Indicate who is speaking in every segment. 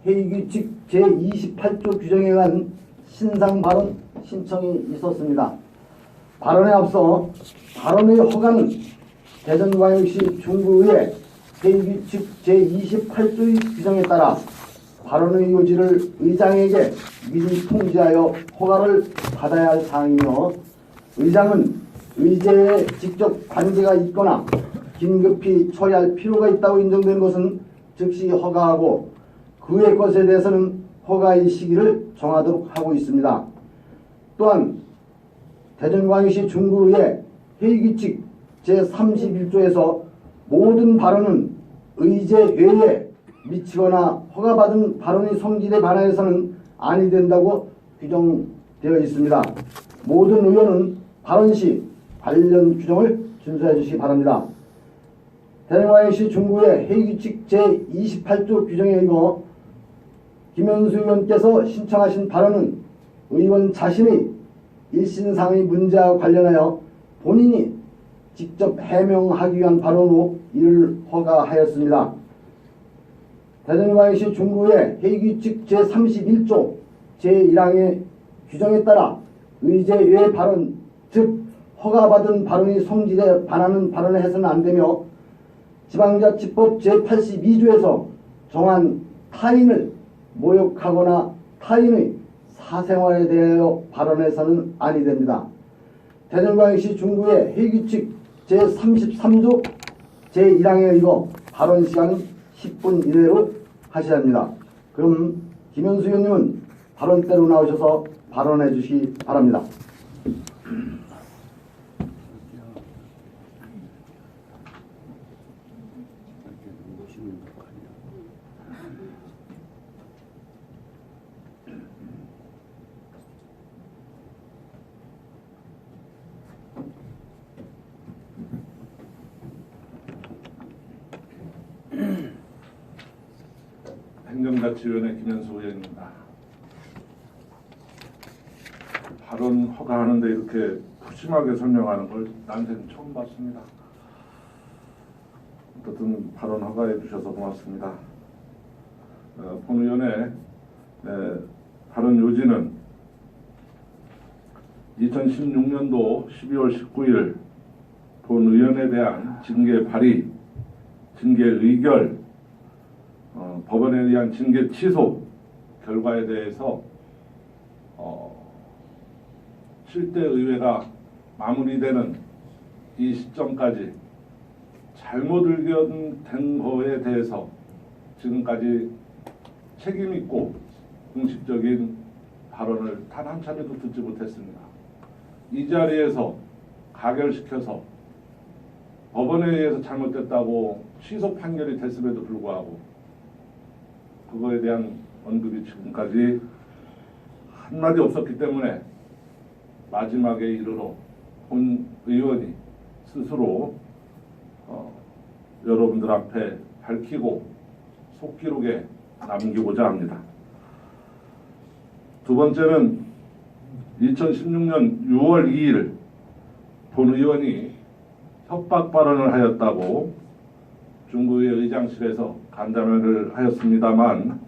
Speaker 1: 회의규칙 제28조 규정에 의한 신상 발언 신청이 있었습니다. 발언에 앞서 발언의 허가는 대전광역시 중구의회 회의규칙 제28조의 규정에 따라 발언의 요지를 의장에게 미리 통지하여 허가를 받아야 할 사항이며, 의장은 의제에 직접 관계가 있거나 긴급히 처리할 필요가 있다고 인정되는 것은 즉시 허가하고, 그 외 것에 대해서는 허가의 시기를 정하도록 하고 있습니다. 또한 대전광역시 중구의회 회의규칙 제31조에서 모든 발언은 의제 외에 미치거나 허가받은 발언의 성질에 반하여서는 아니 된다고 규정되어 있습니다. 모든 의원은 발언 시 관련 규정을 준수해 주시기 바랍니다. 대전광역시 중구의 회의규칙 제28조 규정에 의거 김현수 의원께서 신청하신 발언은 의원 자신의 일신상의 문제와 관련하여 본인이 직접 해명하기 위한 발언으로 이를 허가하였습니다. 대전광역시 중구의 회의규칙 제31조 제1항의 규정에 따라 의제 외 발언, 즉 허가받은 발언의 성질에 반하는 발언을 해서는 안되며, 지방자치법 제82조에서 정한 타인을 모욕하거나 타인의 사생활에 대하여 발언해서는 아니 됩니다. 대전광역시 중구의 회의규칙 제33조 제1항에 의거 발언 시간은 10분 이내로 하셔야 합니다. 그럼 김현수 의원님은 발언대로 나오셔서 발언해 주시기 바랍니다.
Speaker 2: 행정자치위원회 김현수 의원입니다. 발언 허가하는데 이렇게 푸짐하게 설명하는 걸 난생 처음 봤습니다. 어쨌든 발언 허가해 주셔서 고맙습니다. 본 의원의 발언 요지는 2016년도 12월 19일 본 의원에 대한 징계 발의, 징계 의결, 법원에 의한 징계 취소 결과에 대해서 7대 의회가 마무리되는 이 시점까지 잘못 의견된 거에 대해서 지금까지 책임있고 공식적인 발언을 단 한 차례도 듣지 못했습니다. 이 자리에서 가결시켜서 법원에 의해서 잘못됐다고 취소 판결이 됐음에도 불구하고 그거에 대한 언급이 지금까지 한마디 없었기 때문에 마지막에 이르러 본 의원이 스스로 여러분들 앞에 밝히고 속기록에 남기고자 합니다. 두 번째는 2016년 6월 2일 본 의원이 협박 발언을 하였다고 중구의 의장실에서 간담회를 하였습니다만,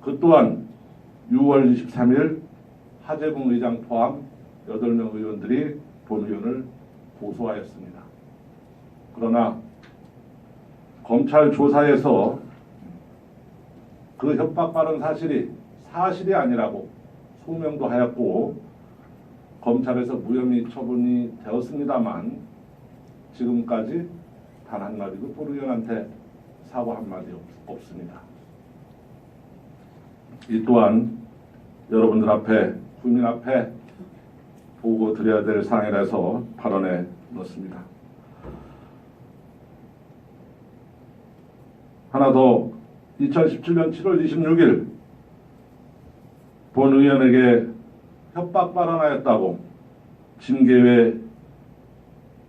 Speaker 2: 그 또한 6월 23일 하재봉 의장 포함 8명 의원들이 본 의원을 고소하였습니다. 그러나 검찰 조사에서 그 협박 발언 사실이 아니라고 소명도 하였고, 검찰에서 무혐의 처분이 되었습니다만 지금까지 단 한마디도 본 의원한테 사과 한마디 없습니다. 이 또한 여러분들 앞에, 국민 앞에 보고 드려야 될 사항이라서 발언에 넣습니다. 하나 더, 2017년 7월 26일 본 의원에게 협박 발언하였다고 징계회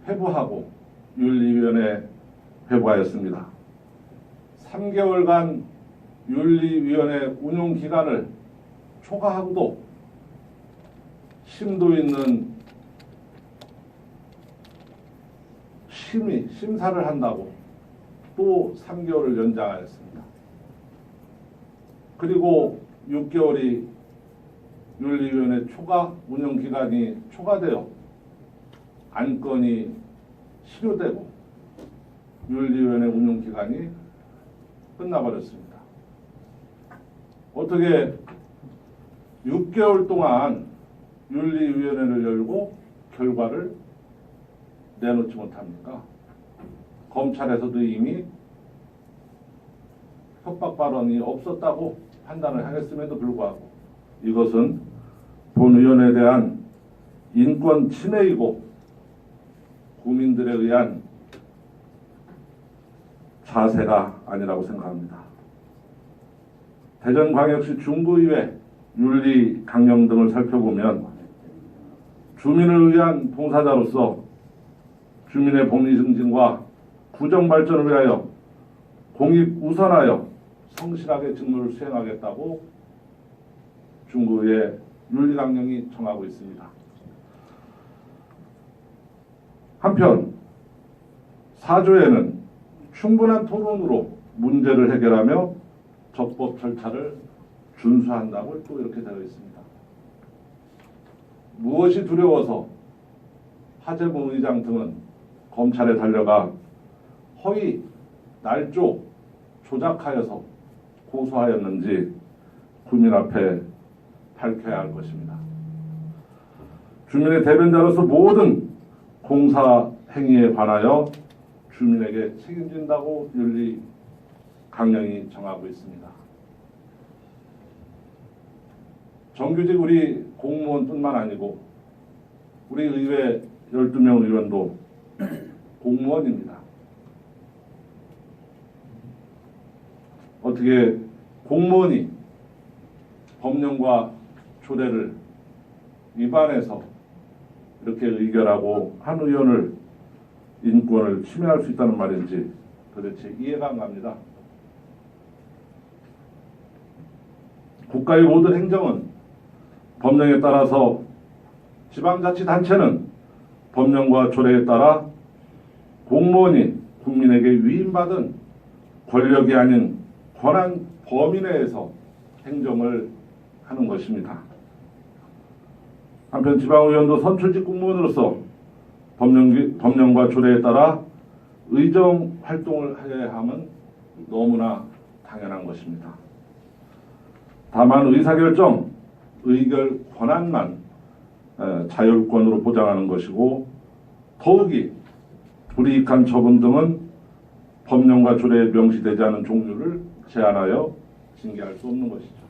Speaker 2: 회부하고 윤리위원회 회부하였습니다. 3개월간 윤리위원회 운용 기간을 초과하고도 심도 있는 심사를 한다고 또 3개월을 연장하였습니다. 그리고 6개월이 윤리위원회 초과 운영기간이 초과되어 안건이 실효되고 윤리위원회 운영기간이 끝나버렸습니다. 어떻게 6개월 동안 윤리위원회를 열고 결과를 내놓지 못합니까? 검찰에서도 이미 협박 발언이 없었다고 판단을 하겠음에도 불구하고 이것은 본 의원에 대한 인권 침해이고 국민들에 의한 자세가 아니라고 생각합니다. 대전광역시 중구의회 윤리 강령 등을 살펴보면 주민을 위한 봉사자로서 주민의 복리 증진과 구정 발전을 위하여 공익 우선하여 성실하게 직무를 수행하겠다고 중구의 윤리 강령이 정하고 있습니다. 한편 4조에는 충분한 토론으로 문제를 해결하며 적법 절차를 준수한다고 또 이렇게 되어 있습니다. 무엇이 두려워서 하재봉 의장 등은 검찰에 달려가 허위, 날조, 조작하여서 고소하였는지 국민 앞에 밝혀야 할 것입니다. 주민의 대변자로서 모든 공사 행위에 관하여 주민에게 책임진다고 윤리 강령이 정하고 있습니다. 정규직 우리 공무원뿐만 아니고 우리 의회 12명 의원도 공무원입니다. 어떻게 공무원이 법령과 조례를 위반해서 이렇게 의결하고 한 의원을 인권을 침해할 수 있다는 말인지 도대체 이해가 안 갑니다. 국가의 모든 행정은 법령에 따라서 지방자치단체는 법령과 조례에 따라 공무원이 국민에게 위임받은 권력이 아닌 권한 범위 내에서 행정을 하는 것입니다. 한편 지방의원도 선출직 공무원으로서 법령과 조례에 따라 의정 활동을 해야 함은 너무나 당연한 것입니다. 다만 의사결정, 의결 권한만 자율권으로 보장하는 것이고 더욱이 불이익한 처분 등은 법령과 조례에 명시되지 않은 종류를 제한하여 징계할 수 없는 것이죠.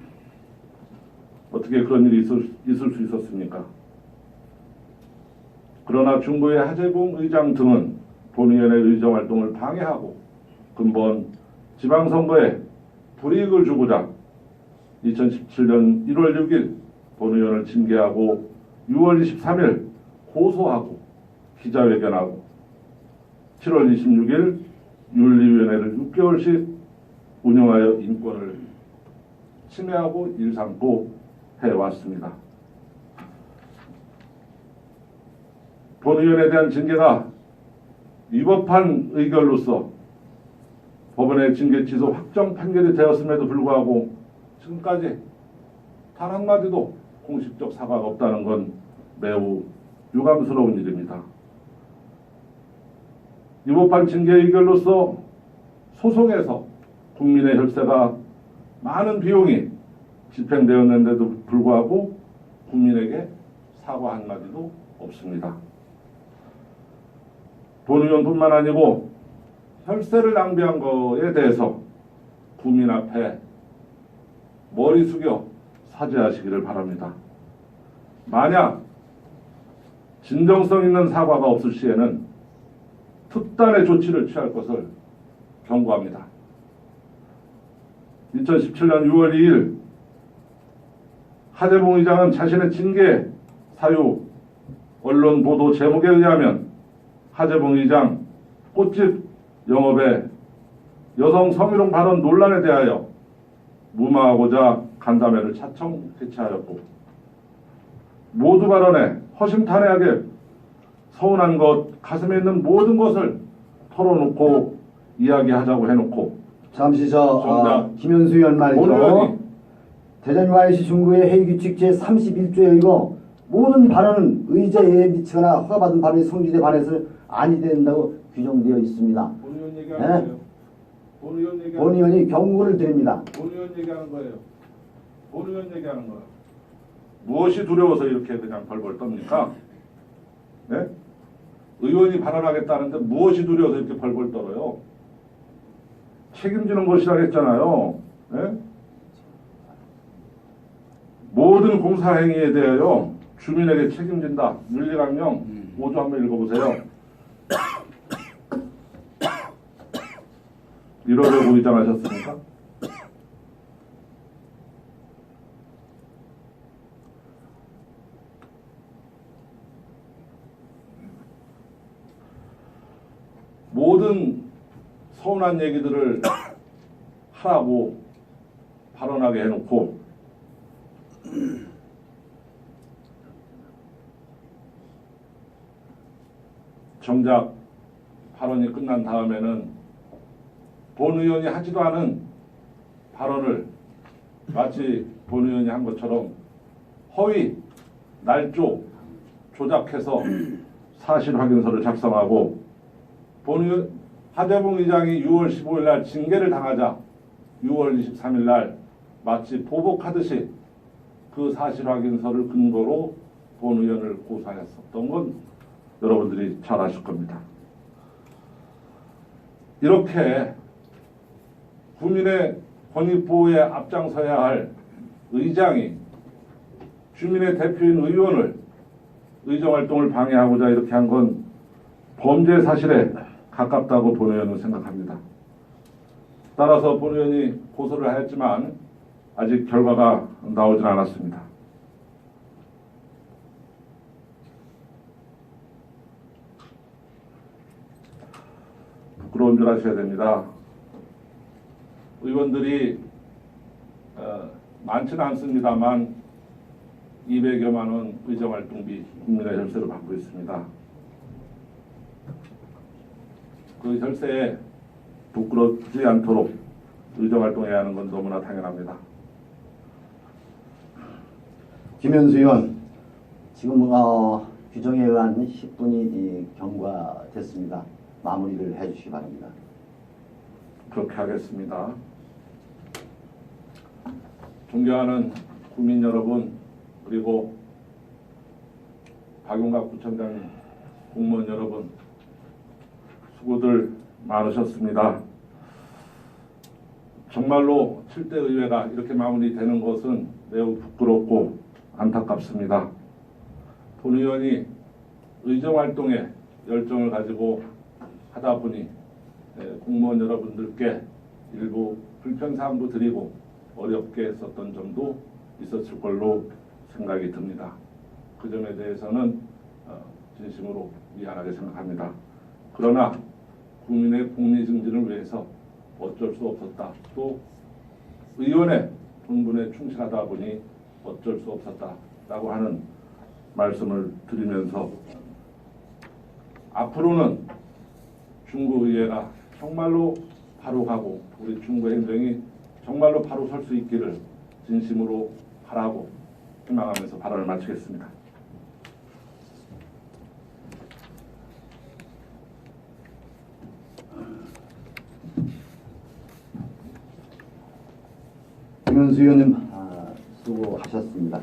Speaker 2: 어떻게 그런 일이 있을 수 있었습니까? 그러나 중구의 하재봉 의장 등은 본의원의 의정활동을 방해하고 근본 지방선거에 불이익을 주고자 2017년 1월 6일 본의원을 징계하고 6월 23일 고소하고 기자회견하고 7월 26일 윤리위원회를 6개월씩 운영하여 인권을 침해하고 일삼고 해왔습니다. 본의원에 대한 징계가 위법한 의결로서 법원의 징계 취소 확정 판결이 되었음에도 불구하고 지금까지 단 한마디도 공식적 사과가 없다는 건 매우 유감스러운 일입니다. 위법한 징계 의결로서 소송에서 국민의 혈세가 많은 비용이 집행되었는데도 불구하고 국민에게 사과 한마디도 없습니다. 본의원뿐만 아니고 혈세를 낭비한 거에 대해서 국민 앞에 머리 숙여 사죄하시기를 바랍니다. 만약 진정성 있는 사과가 없을 시에는 특단의 조치를 취할 것을 경고합니다. 2017년 6월 2일 하재봉 의장은 자신의 징계 사유 언론 보도 제목에 의하면 하재봉 의장 꽃집 영업에 여성 성희롱 발언 논란에 대하여 무마하고자 간담회를 차청 개최하였고 모두 발언에 허심탄회하게 서운한 것, 가슴에 있는 모든 것을 털어놓고 이야기하자고 해놓고
Speaker 1: 잠시
Speaker 2: 정작
Speaker 1: 김현수 의원 말이죠.
Speaker 2: 본의원이
Speaker 1: 대전광역시 중구의 회의규칙 제31조에 의거 모든 발언은 의제에 미치거나 허가받은 발언이 성질에 반해서 아니 된다고 규정되어 있습니다.
Speaker 2: 본 의원 얘기하는
Speaker 1: 네?
Speaker 2: 거예요. 본 의원 얘기하는
Speaker 1: 본 의원이 경고를 드립니다.
Speaker 2: 본 의원 얘기하는 거예요. 본 의원 얘기하는 거야. 무엇이 두려워서 이렇게 그냥 벌벌 떱니까? 네? 의원이 발언하겠다는데 무엇이 두려워서 이렇게 벌벌 떨어요? 책임지는 것이라 했잖아요. 네? 모든 공사행위에 대하여 주민에게 책임진다. 윤리강령 5조 한번 읽어보세요. 이러려고 의장하셨습니까? 모든 서운한 얘기들을 하라고 발언하게 해놓고 정작 발언이 끝난 다음에는 본 의원이 하지도 않은 발언을 마치 본 의원이 한 것처럼 허위, 날조, 조작해서 사실 확인서를 작성하고 본 의원 하재봉 의장이 6월 15일 날 징계를 당하자 6월 23일 날 마치 보복하듯이 그 사실 확인서를 근거로 본 의원을 고소하였었던 건 여러분들이 잘 아실 겁니다. 이렇게 국민의 권익보호에 앞장서야 할 의장이 주민의 대표인 의원을 의정활동을 방해하고자 이렇게 한 건 범죄 사실에 가깝다고 본 의원은 생각합니다. 따라서 본 의원이 고소를 하였지만 아직 결과가 나오진 않았습니다. 부끄러운 줄 아셔야 됩니다. 의원들이 많지는 않습니다만 200여만 원 의정활동비 국민의 혈세로 받고 있습니다. 그 혈세에 부끄럽지 않도록 의정활동해야 하는 건 너무나 당연합니다.
Speaker 1: 김현수 의원, 지금 규정에 의한 10분이 경과됐습니다. 마무리를 해주시기 바랍니다.
Speaker 2: 그렇게 하겠습니다. 존경하는 국민 여러분, 그리고 박용갑 구청장, 공무원 여러분, 수고들 많으셨습니다. 정말로 7대 의회가 이렇게 마무리되는 것은 매우 부끄럽고 안타깝습니다. 본 의원이 의정활동에 열정을 가지고 하다 보니 공무원 여러분들께 일부 불편사항도 드리고 어렵게 했었던 점도 있었을 걸로 생각이 듭니다. 그 점에 대해서는 진심으로 미안하게 생각합니다. 그러나 국민의 공리 증진을 위해서 어쩔 수 없었다. 또 의원의 본분에 충실하다 보니 어쩔 수 없었다라고 하는 말씀을 드리면서 앞으로는 중구의회가 정말로 바로 가고 우리 중구 행정이 정말로 바로 설 수 있기를 진심으로 바라고 희망하면서 발언을 마치겠습니다.
Speaker 1: 김현수 의원님 수고하셨습니다.